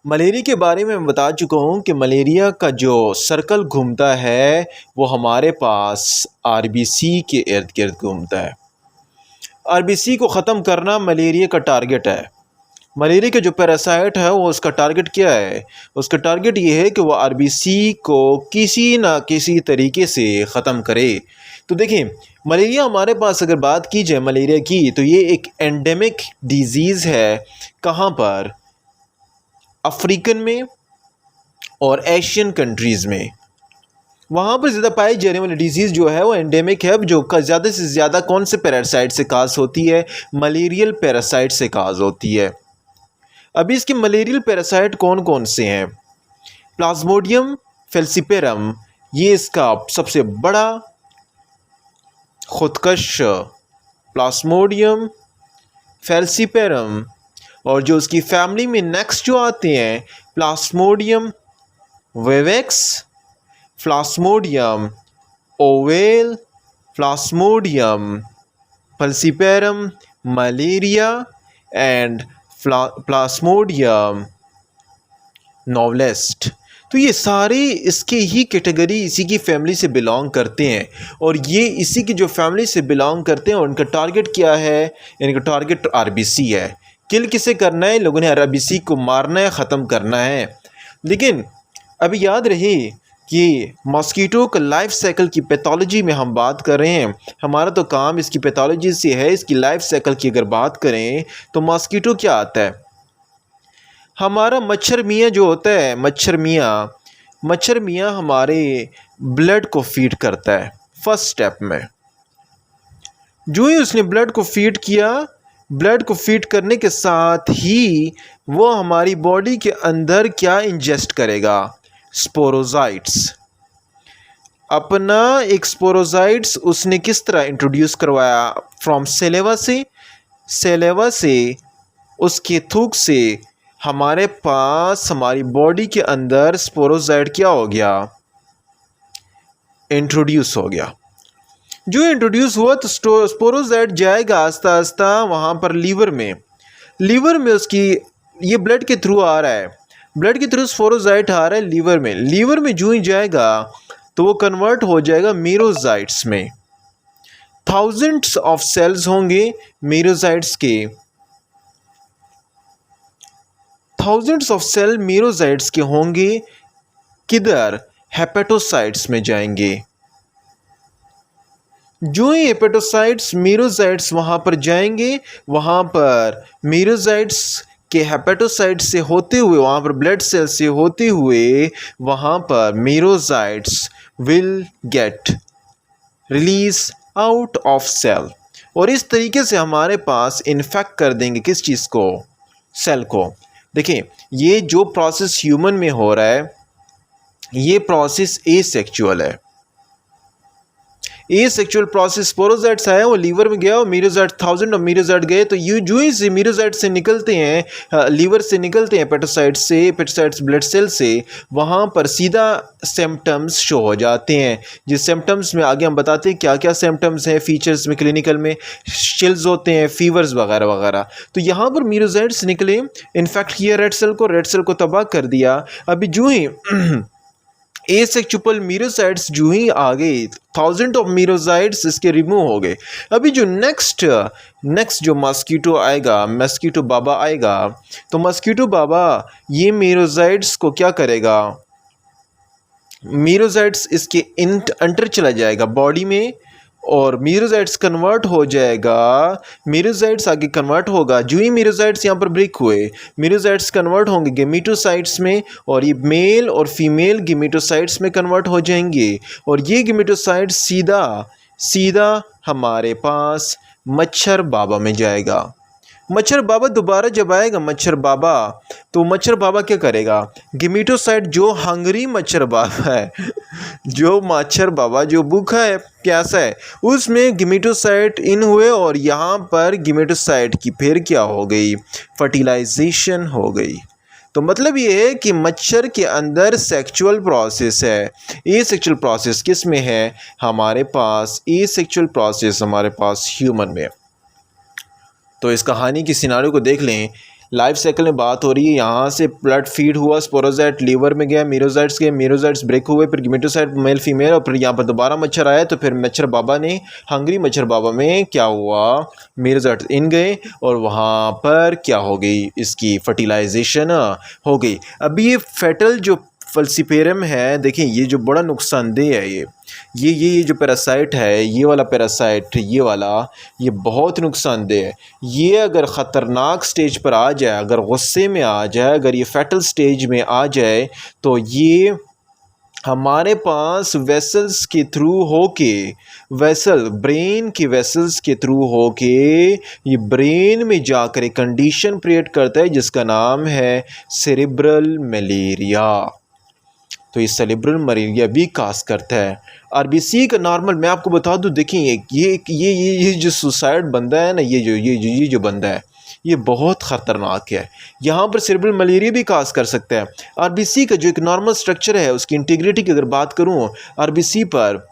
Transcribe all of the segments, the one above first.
Malaria के बारे में मैं बता चुका हूँ कि मलेरिया का जो सर्कल घूमता है वो हमारे पास आरबीसी के इर्द गिर्द घूमता है। आरबीसी को ख़त्म करना मलेरिया का टारगेट है। मलेरिया के जो पैरासाइट है वो उसका टारगेट क्या है? उसका टारगेट ये है कि वो आरबीसी को किसी ना किसी तरीके से ख़त्म करे। तो देखिए, मलेरिया हमारे पास अगर बात की जाए मलेरिया की, तो ये एक एंडेमिक डिज़ीज़ है। कहाँ पर? अफ्रीकन में और एशियन कंट्रीज़ में, वहाँ पर ज़्यादा पाई जाने वाली डिजीज़ जो है वो एंडेमिक है। जो ज़्यादा से ज़्यादा कौन से पैरासाइट से काज होती है? मलेरियल पैरासाइट से काज होती है। अभी इसके मलेरियल पैरासाइट कौन कौन से हैं? प्लाज्मोडियम फेल्सीपेरम, ये इसका सबसे बड़ा खुदकश प्लाज्मोडियम फेल्सीपेरम, और जो उसकी फैमिली में नेक्स्ट जो आते हैं Plasmodium vivax, Plasmodium oval, Plasmodium falciparum malaria and Plasmodium novelist. तो ये सारे इसके ही कैटेगरी, इसी की फैमिली से बिलोंग करते हैं। और ये इसी की जो फैमिली से बिलोंग करते हैं, उनका टारगेट क्या है? इनका टारगेट आरबीसी है। किल किसे करना है? लोगों ने आरबीसी को मारना है, ख़त्म करना है। लेकिन अभी याद रहे कि मॉस्किटो का लाइफ साइकिल की पैथोलॉजी में हम बात कर रहे हैं। हमारा तो काम इसकी पैथोलॉजी से है। इसकी लाइफ साइकिल की अगर बात करें तो मॉस्किटो क्या आता है? हमारा मच्छर मियाँ जो होता है, मच्छर मियाँ हमारे ब्लड को फीड करता है। फर्स्ट स्टेप में जो ही उसने ब्लड को फीड किया, ब्लड को फीड करने के साथ ही वो हमारी बॉडी के अंदर क्या इंजेस्ट करेगा? स्पोरोजाइट्स। अपना एक स्पोरोजाइट्स उसने किस तरह इंट्रोड्यूस करवाया? फ्रॉम सेलेवा से उसके थूक से हमारे पास हमारी बॉडी के अंदर स्पोरोजाइट क्या हो गया? इंट्रोड्यूस हो गया। जो इंट्रोड्यूस हुआ तो स्पोरोजाइट जाएगा आस्ता आस्ता वहाँ पर लीवर में उसकी, ये ब्लड के थ्रू आ रहा है, ब्लड के थ्रू स्पोरोजाइट आ रहा है लीवर में जो ही जाएगा तो वो कन्वर्ट हो जाएगा मीरोजाइट्स में। थाउजेंड्स ऑफ सेल्स होंगे मीरोजाइट्स के, थाउजेंड्स ऑफ सेल मीरोजाइट्स के होंगे। किधर? हेपेटोसाइट्स में जाएंगे। जो ही हेपेटोसाइट्स मीरोजाइट्स वहाँ पर जाएंगे, वहाँ पर मीरोजाइट्स के हेपेटोसाइट से होते हुए, वहाँ पर ब्लड सेल से होते हुए, वहाँ पर merozoites will get release out of cell, और इस तरीके से हमारे पास इन्फेक्ट कर देंगे किस चीज़ को? सेल को। देखिए, ये जो प्रोसेस ह्यूमन में हो रहा है, ये प्रोसेस एसेक्सुअल है। एसेक्सुअल प्रोसेस, स्पोरोजाइट्स आया, वो लीवर में गया, और मीरोजाइट, थाउजेंड ऑफ मीरोजाइट गए, तो यू जो ही से मीरोजाइट से निकलते हैं, लीवर से निकलते हैं, हेपेटोसाइट्स ब्लड सेल से, वहाँ पर सीधा सिम्टम्स शो हो जाते हैं। जिस सिम्टम्स में आगे हम बताते हैं क्या क्या सिम्टम्स हैं फीचर्स में, क्लिनिकल में चिल्स होते हैं, फीवर्स वगैरह वगैरह। तो यहाँ पर मीरोजाइट्स निकले, इन्फेक्ट किया रेड सेल को तबाह कर दिया। अभी जो ही एसेक्सुअल मीरोसाइट्स जो ही आ गए, थाउजेंड ऑफ मीरोसाइट्स इसके रिमूव हो गए। अभी जो नेक्स्ट जो मस्कीटो बाबा आएगा, तो मस्कीटो बाबा ये मीरोसाइट्स को क्या करेगा? मीरोसाइट्स इसके अंदर चला जाएगा बॉडी में, और मीरोसाइट्स कन्वर्ट हो जाएगा। मीरोसाइट्स आगे कन्वर्ट होगा, जो ही मीरोसाइट्स यहाँ पर ब्रेक हुए, मीरोसाइट्स कन्वर्ट होंगे गेमेटोसाइट्स में, और ये मेल और फीमेल गेमेटोसाइट्स में कन्वर्ट हो जाएंगे। और ये गेमेटोसाइट्स सीधा हमारे पास मच्छर बाबा में जाएगा। मच्छर बाबा दोबारा जब आएगा मच्छर बाबा, तो मच्छर बाबा क्या करेगा? गेमेटोसाइट, जो हंगरी मच्छर बाबा है, जो मच्छर बाबा जो भूखा है, प्यासा है, उसमें गेमेटोसाइट इन हुए, और यहाँ पर गेमेटोसाइट की फिर क्या हो गई? फर्टिलाइजेशन हो गई। तो मतलब ये है कि मच्छर के अंदर सेक्सुअल प्रोसेस है। एसेक्सुअल प्रोसेस किस में है? हमारे पास एसेक्सुअल प्रोसेस हमारे पास ह्यूमन में। तो इस कहानी की सिनारियो को देख लें। लाइफ साइकिल में बात हो रही है, यहाँ से ब्लड फीड हुआ, स्पोरोजाइट लीवर में गया, मीरोजाइट्स गए, मीरोजाइट्स ब्रेक हुए, फिर गिमेटोसाइट मेल फीमेल, और फिर यहाँ पर दोबारा मच्छर आया, तो फिर मच्छर बाबा ने, हंगरी मच्छर बाबा में क्या हुआ, मीरोजाइट्स इन गए और वहाँ पर क्या हो गई, इसकी फर्टिलाइजेशन हो गई। अभी ये फेटल जो फल्सीपेरम है, देखें ये जो बड़ा नुकसानदेह है, ये जो पैरासाइट है, ये वाला पैरासाइट, ये वाला, ये बहुत नुकसानदेह है। ये अगर ख़तरनाक स्टेज पर आ जाए, अगर गुस्से में आ जाए, अगर ये फेटल स्टेज में आ जाए, तो ये हमारे पास वेसल्स के थ्रू होके, वेसल ब्रेन के वेसल्स के थ्रू होके ये ब्रेन में जाकर एक कंडीशन क्रिएट करता है जिसका नाम है सेरेब्रल मलेरिया। तो ये सेरेब्रल मलेरिया भी काज करता है। आरबीसी का नॉर्मल मैं आपको बता दूं, देखिए ये जो सुसाइड बंदा है ना, ये जो बंदा है, ये बहुत ख़तरनाक है। यहाँ पर सेरेब्रल मलेरिया भी काज कर सकता है। आरबीसी का जो एक नॉर्मल स्ट्रक्चर है, उसकी इंटीग्रिटी की अगर बात करूँ, आरबीसी पर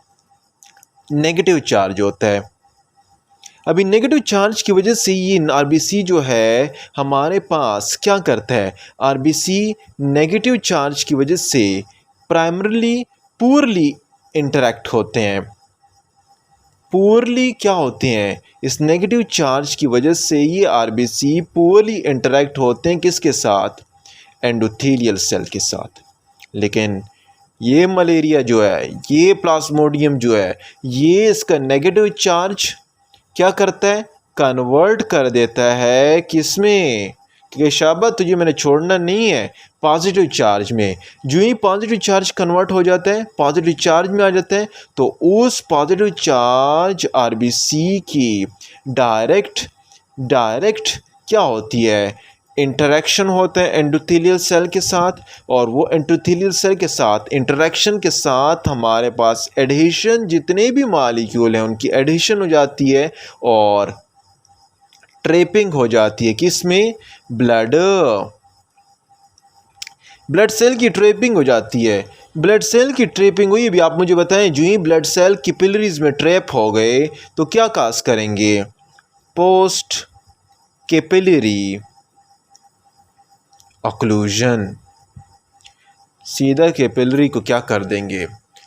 नेगेटिव चार्ज होता है। अभी नेगेटिव चार्ज की वजह से ये आरबीसी जो है हमारे पास क्या करता है, आरबीसी नेगेटिव चार्ज की वजह से प्राइमरली पुअरली इंटरेक्ट होते हैं। पुअरली क्या होते हैं, इस नेगेटिव चार्ज की वजह से ये आरबीसी पुअरली इंटरेक्ट होते हैं किसके साथ, एंडोथेलियल सेल के साथ। लेकिन ये मलेरिया जो है, ये प्लाज्मोडियम जो है, ये इसका नेगेटिव चार्ज क्या करता है, कन्वर्ट कर देता है किसमें, कि शाबा तुझे मैंने छोड़ना नहीं है, पॉजिटिव चार्ज में। जो ही पॉजिटिव चार्ज कन्वर्ट हो जाता है, पॉजिटिव चार्ज में आ जाता है, तो उस पॉजिटिव चार्ज आरबीसी की डायरेक्ट क्या होती है, इंटरेक्शन होता है एंडोथेलियल सेल के साथ, और वो एंडोथेलियल सेल के साथ इंटरेक्शन के साथ हमारे पास एडहेशन, जितने भी मॉलिक्यूल हैं उनकी एडहेशन हो जाती है और ट्रैपिंग हो जाती है किसमें, ब्लड सेल की ट्रैपिंग हो जाती है। ब्लड सेल की ट्रैपिंग हुई, अभी आप मुझे बताएं, जो ही ब्लड सेल कैपिलरीज में ट्रैप हो गए तो क्या काज करेंगे, पोस्ट कैपिलरी ऑक्लूजन, सीधा कैपिलरी को क्या कर देंगे,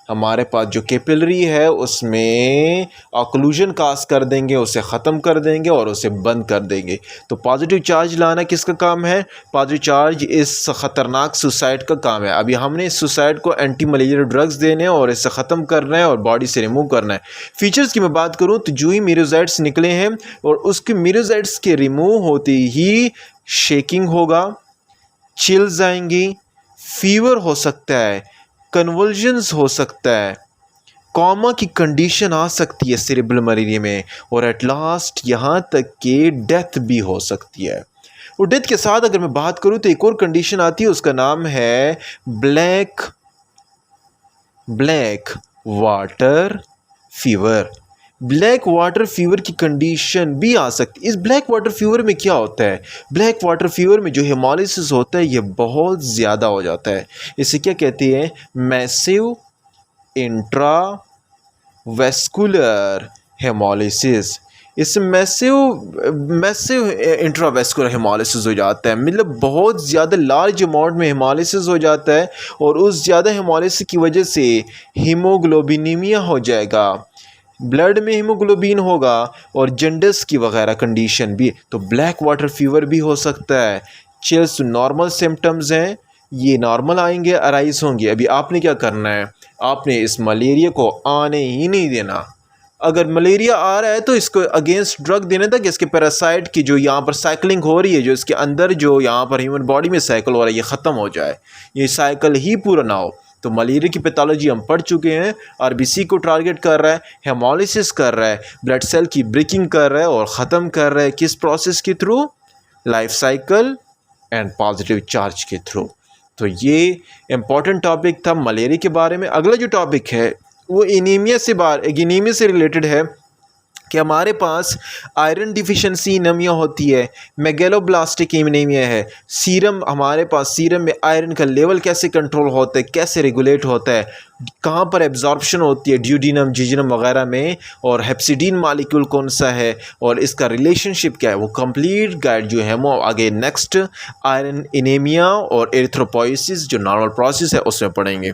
हमारे पास जो कैपिलरी है उसमें ऑक्लूजन काज कर देंगे, उसे ख़त्म कर देंगे और उसे बंद कर देंगे। तो पॉजिटिव चार्ज लाना किसका काम है, पॉजिटिव चार्ज इस ख़तरनाक सुसाइड का काम है। अभी हमने इस सुसाइड को एंटी मलेरिया ड्रग्स देने हैं और इसे ख़त्म करना है और बॉडी से रिमूव करना है। फीचर्स की मैं बात करूँ तो जो ही मीरोजाइट्स निकले हैं और उसके मीरोजाइट्स के रिमूव होते ही शेकिंग होगा, चिल्स आएंगी, फीवर हो सकता है, कन्वल्जन्स हो सकता है, कॉमा की कंडीशन आ सकती है सेरेब्रल मलेरिया में, और एट लास्ट यहाँ तक कि डेथ भी हो सकती है। और डेथ के साथ अगर मैं बात करूँ तो एक और कंडीशन आती है, उसका नाम है black water fever. Black water fever की कंडीशन भी आ सकती है। इस ब्लैक वाटर फीवर में क्या होता है, ब्लैक वाटर फीवर में जो हेमोलिसिस होता है ये बहुत ज़्यादा हो जाता है। इसे क्या कहते हैं, मैसिव इंट्रावेस्कुलर हेमोलिसिस। इससे मैसिव इंट्रावेस्कुलर हेमोलिसिस हो जाता है, मतलब बहुत ज़्यादा लार्ज अमाउंट में हेमोलिसिस हो जाता है, और उस ज़्यादा हेमोलिसिस की वजह से हीमोग्लोबिनीमिया हो जाएगा, ब्लड में हीमोग्लोबिन होगा, और जंडिस की वगैरह कंडीशन भी। तो ब्लैक वाटर फीवर भी हो सकता है। चिल्स नॉर्मल सिम्टम्स हैं, ये नॉर्मल आएंगे, अराइज होंगे। अभी आपने क्या करना है, आपने इस मलेरिया को आने ही नहीं देना। अगर मलेरिया आ रहा है तो इसको अगेंस्ट ड्रग देने तक इसके पैरासाइट की जो यहाँ पर साइकिलिंग हो रही है, जो इसके अंदर जो यहाँ पर ह्यूमन बॉडी में साइकिल हो रहा है, ये ख़त्म हो जाए, ये साइकिल ही पूरा ना हो। तो मलेरिया की पैथोलॉजी हम पढ़ चुके हैं। आरबीसी को टारगेट कर रहा है, हेमोलिसिस कर रहा है, ब्लड सेल की ब्रेकिंग कर रहा है और ख़त्म कर रहा है किस प्रोसेस के through, life cycle and positive charge के थ्रू। तो ये इम्पॉर्टेंट टॉपिक था मलेरिया के बारे में। अगला जो टॉपिक है वो एनीमिया से रिलेटेड है। कि हमारे पास आयरन डिफिशिएंसी एनीमिया होती है, मेगलोब्लास्टिक एनीमिया है, सीरम हमारे पास सीरम में आयरन का लेवल कैसे कंट्रोल होता है, कैसे रेगुलेट होता है, कहाँ पर एब्जॉर्प्शन होती है ड्यूडिनम जिजिनम वगैरह में, और हेप्सिडीन मालिक्यूल कौन सा है और इसका रिलेशनशिप क्या है, वो कंप्लीट गाइड जो है वो आगे नेक्स्ट आयरन एनीमिया और एरिथ्रोपोइसिस जो नॉर्मल प्रोसेस है उसमें पढ़ेंगे।